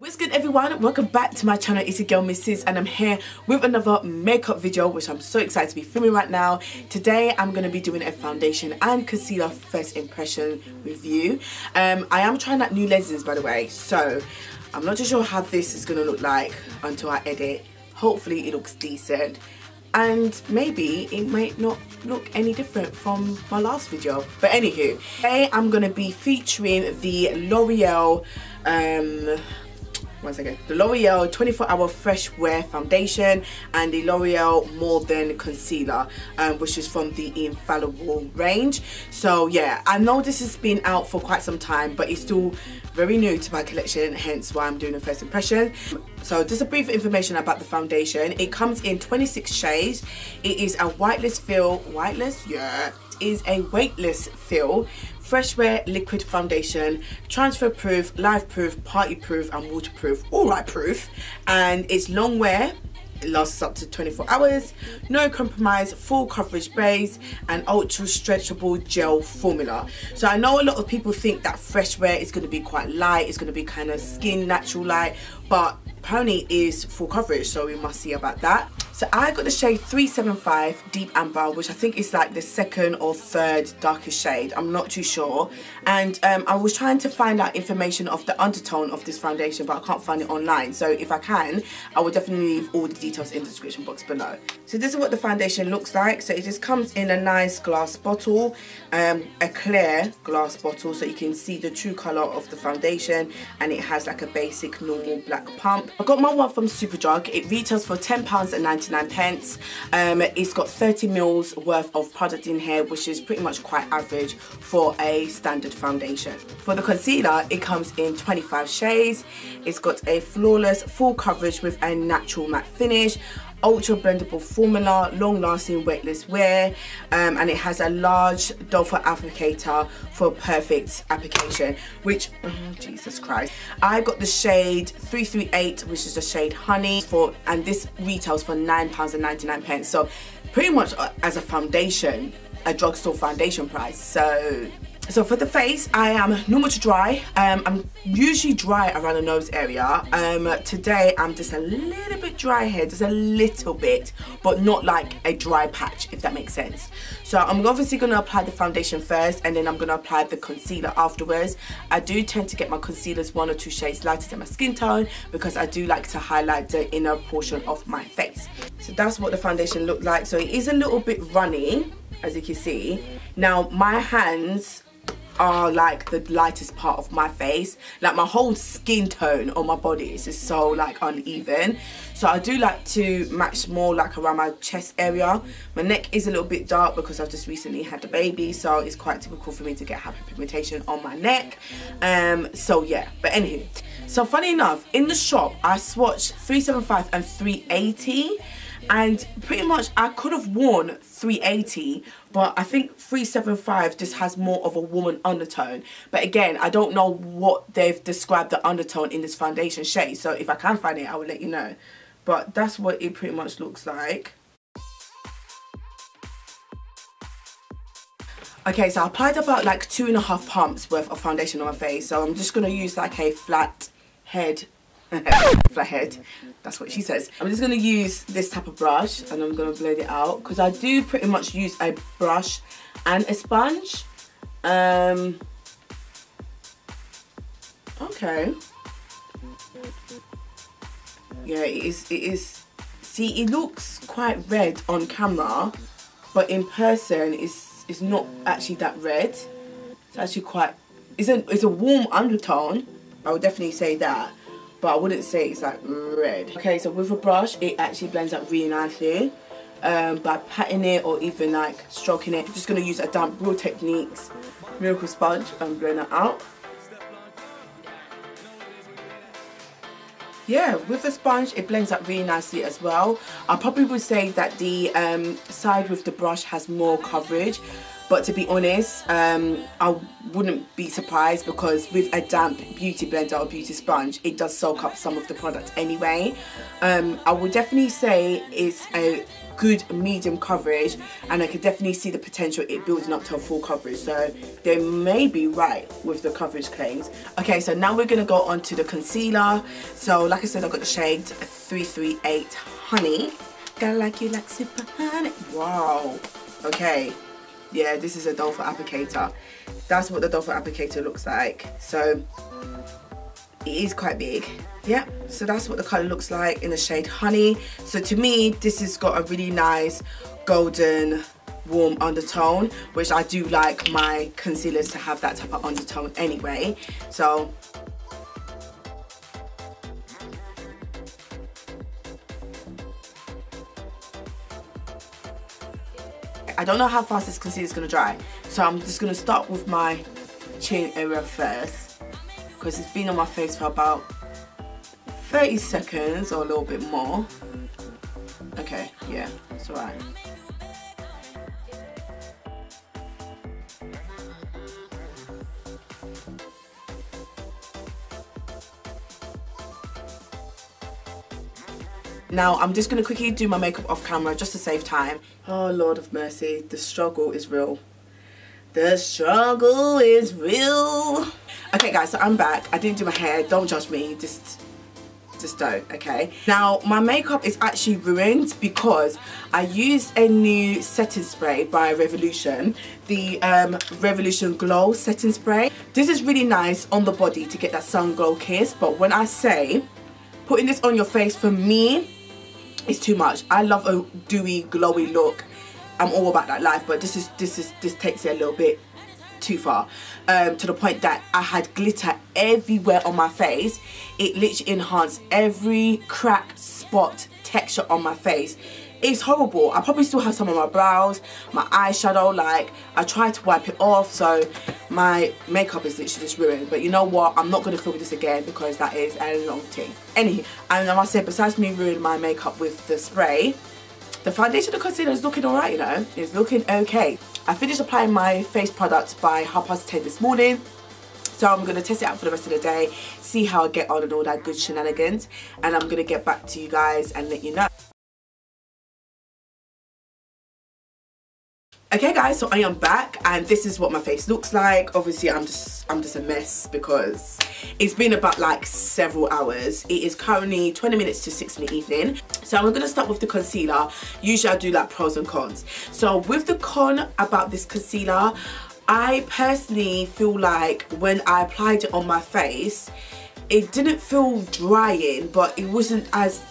What's good everyone, welcome back to my channel. It's your girl Mrs. and I'm here with another makeup video which I'm so excited to be filming right now. Today I'm going to be doing a foundation and concealer first impression review. I am trying out new lenses by the way, so I'm not too sure how this is going to look like until I edit. Hopefully it looks decent and maybe it might not look any different from my last video. But anywho, today I'm going to be featuring the L'Oreal the L'Oreal 24-hour Freshwear Foundation and the L'Oreal More Than Concealer, which is from the Infallible range. So yeah, I know this has been out for quite some time, but it's still very new to my collection, hence why I'm doing a first impression. So just a brief information about the foundation. It comes in 26 shades. It is a whiteless fill, yeah, it is a weightless fill, Freshwear liquid foundation, transfer proof, life proof, party proof and waterproof, alright proof, and it's long wear. It lasts up to 24 hours, no compromise, full coverage base and ultra stretchable gel formula. So I know a lot of people think that Freshwear is going to be quite light, it's going to be kind of skin natural light, but apparently it is full coverage, so we must see about that. So I got the shade 375 Deep Amber, which I think is like the second or third darkest shade, I'm not too sure. And I was trying to find out information of the undertone of this foundation, but I can't find it online. So if I can, I will definitely leave all the details in the description box below. So this is what the foundation looks like. So it just comes in a nice glass bottle, a clear glass bottle, so you can see the true colour of the foundation, and it has like a basic normal black pump. I got my one from Superdrug. It retails for £10.99. It's got 30 mils worth of product in here, which is pretty much quite average for a standard foundation. For the concealer, it comes in 25 shades. It's got a flawless full coverage with a natural matte finish, ultra blendable formula, long lasting weightless wear, and it has a large doe-foot applicator for perfect application, which, oh, Jesus Christ, I got the shade 338, which is the shade honey, and this retails for £9.99, so pretty much as a foundation, a drugstore foundation price. So for the face, I am normal to dry. I'm usually dry around the nose area. Today I'm just a little bit dry here, just a little bit, but not like a dry patch, if that makes sense. So I'm obviously going to apply the foundation first, and then I'm going to apply the concealer afterwards. I do tend to get my concealers 1 or 2 shades lighter than my skin tone, because I do like to highlight the inner portion of my face. So that's what the foundation looked like. So it is a little bit runny, as you can see. Now my hands are like the lightest part of my face, like my whole skin tone on my body is just so like uneven, so I do like to match more like around my chest area. My neck is a little bit dark because I've just recently had a baby, so it's quite typical for me to get hyperpigmentation on my neck. So yeah, but anywho, so funny enough, in the shop I swatched 375 and 380, and pretty much I could have worn 380, but I think 375 just has more of a woman undertone. But again, I don't know what they've described the undertone in this foundation shade, so if I can find it I will let you know. But that's what it pretty much looks like. Okay, so I applied about like 2.5 pumps worth of foundation on my face, so I'm just going to use like a flat head, that's what she says. I'm just going to use this type of brush and I'm going to blend it out, because I do pretty much use a brush and a sponge. Okay, yeah, it is, see, it looks quite red on camera, but in person it's not actually that red. It's actually quite, it's a warm undertone, I would definitely say that, but I wouldn't say it's like red. Okay, so with a brush it actually blends up really nicely. By patting it or even like stroking it, I'm just going to use a damp Real Techniques Miracle Sponge and blend it out. Yeah, with the sponge it blends up really nicely as well. I probably would say that the side with the brush has more coverage, but to be honest, I wouldn't be surprised, because with a damp beauty blender or beauty sponge, it does soak up some of the product anyway. I would definitely say it's a good medium coverage, and I could definitely see the potential it building up to a full coverage, so they may be right with the coverage claims. Okay, so now we're gonna go on to the concealer. So like I said, I've got the shade 338 Honey. Gotta like you like super honey. Wow. Okay, yeah, this is a doe foot applicator. That's what the doe foot applicator looks like. So it is quite big. Yeah, so that's what the colour looks like in the shade Honey. So to me, this has got a really nice golden warm undertone, which I do like my concealers to have that type of undertone anyway. So I don't know how fast this concealer is going to dry, so I'm just going to start with my chin area first, because it's been on my face for about 30 seconds or a little bit more. Okay, yeah, it's alright. Now I'm just going to quickly do my makeup off camera just to save time. Oh Lord of mercy, the struggle is real. The struggle is real. Okay guys, so I'm back. I didn't do my hair, don't judge me, just don't, okay? Now my makeup is actually ruined because I used a new setting spray by Revolution, the Revolution Glow setting spray. This is really nice on the body to get that sun glow kiss, but when I say putting this on your face, for me it's too much. I love a dewy glowy look, I'm all about that life, but this takes it a little bit too far, to the point that I had glitter everywhere on my face. It literally enhanced every crack, spot, texture on my face. It's horrible. I probably still have some on my brows, my eyeshadow, like I tried to wipe it off, so my makeup is literally just ruined. But you know what, I'm not going to film this again because that is a long thing. Anyway, and I must say, besides me ruining my makeup with the spray, the foundation and concealer is looking alright, you know. It's looking okay. I finished applying my face product by 10:30 this morning. So I'm going to test it out for the rest of the day, see how I get on and all that good shenanigans. And I'm going to get back to you guys and let you know. Okay guys, so I am back and this is what my face looks like. Obviously I'm just a mess because it's been about like several hours. It is currently 20 minutes to 6 in the evening. So I'm gonna start with the concealer. Usually I do like pros and cons. So with the con about this concealer, I personally feel like when I applied it on my face, it didn't feel drying, but it wasn't as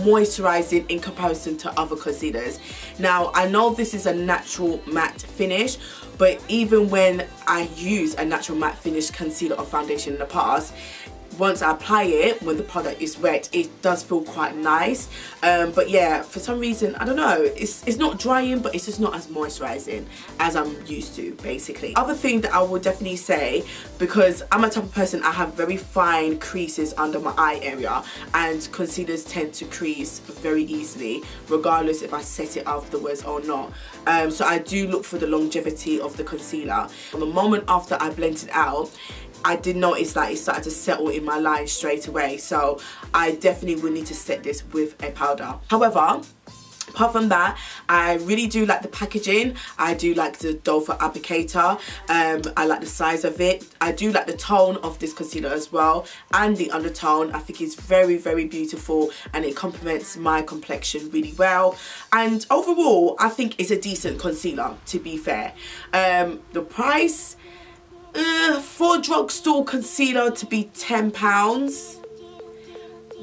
moisturizing in comparison to other concealers. Now I know this is a natural matte finish, but even when I use a natural matte finish concealer or foundation in the past, once I apply it, when the product is wet, it does feel quite nice. But yeah, for some reason, I don't know, it's not drying, but it's just not as moisturizing as I'm used to, basically. Other thing that I would definitely say, because I'm a type of person, I have very fine creases under my eye area, and concealers tend to crease very easily, regardless if I set it afterwards or not. So I do look for the longevity of the concealer. From the moment after I blend it out, I did notice that it started to settle in my line straight away, so I definitely will need to set this with a powder. However, apart from that, I really do like the packaging. I do like the doe foot applicator. I like the size of it. I do like the tone of this concealer as well, and the undertone. I think it's very, very beautiful and it complements my complexion really well. And overall, I think it's a decent concealer, to be fair. The price, for a drugstore concealer to be £10,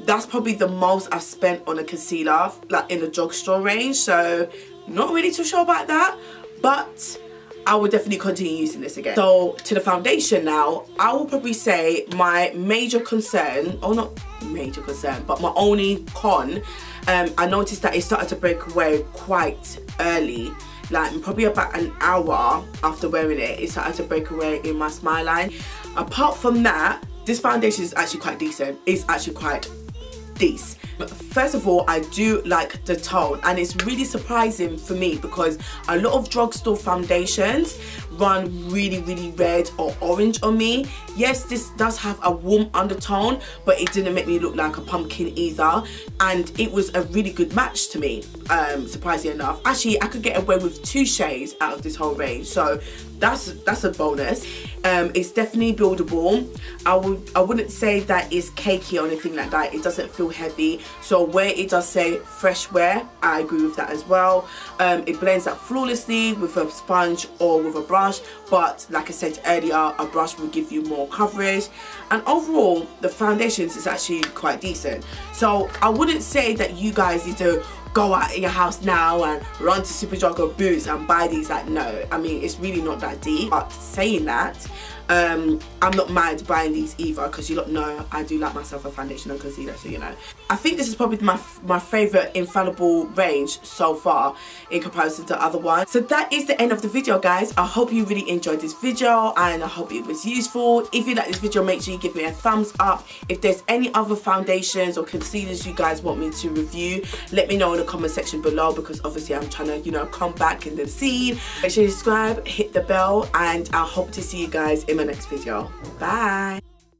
that's probably the most I've spent on a concealer, like in the drugstore range, so not really too sure about that, but I will definitely continue using this again. So to the foundation now, I will probably say my major concern, or not major concern, but my only con, I noticed that it started to break away quite early. Like probably about an hour after wearing it, it started to break away in my smile line. Apart from that, this foundation is actually quite decent. It's actually quite decent. First of all, I do like the tone, and it's really surprising for me because a lot of drugstore foundations run really red or orange on me. Yes, this does have a warm undertone, but it didn't make me look like a pumpkin either, and it was a really good match to me, surprisingly enough. Actually, I could get away with 2 shades out of this whole range, so that's a bonus. It's definitely buildable. I wouldn't say that it's cakey or anything like that. It doesn't feel heavy, so where it does say fresh wear, I agree with that as well. It blends up flawlessly with a sponge or with a brush, but like I said earlier, a brush will give you more coverage, and overall the foundations is actually quite decent. So I wouldn't say that you guys need to go out in your house now and run to Superdrug or Boots and buy these. Like, no, I mean, it's really not that deep. But saying that, I'm not mad buying these either, because you lot know I do like myself a foundation and concealer, so you know. I think this is probably my favourite Infallible range so far in comparison to other ones. So that is the end of the video, guys. I hope you really enjoyed this video and I hope it was useful. If you like this video, make sure you give me a thumbs up. If there's any other foundations or concealers you guys want me to review, let me know in the comment section below, because obviously I'm trying to, you know, come back in the scene. Make sure you subscribe, hit the bell, and I hope to see you guys in my next video. Bye.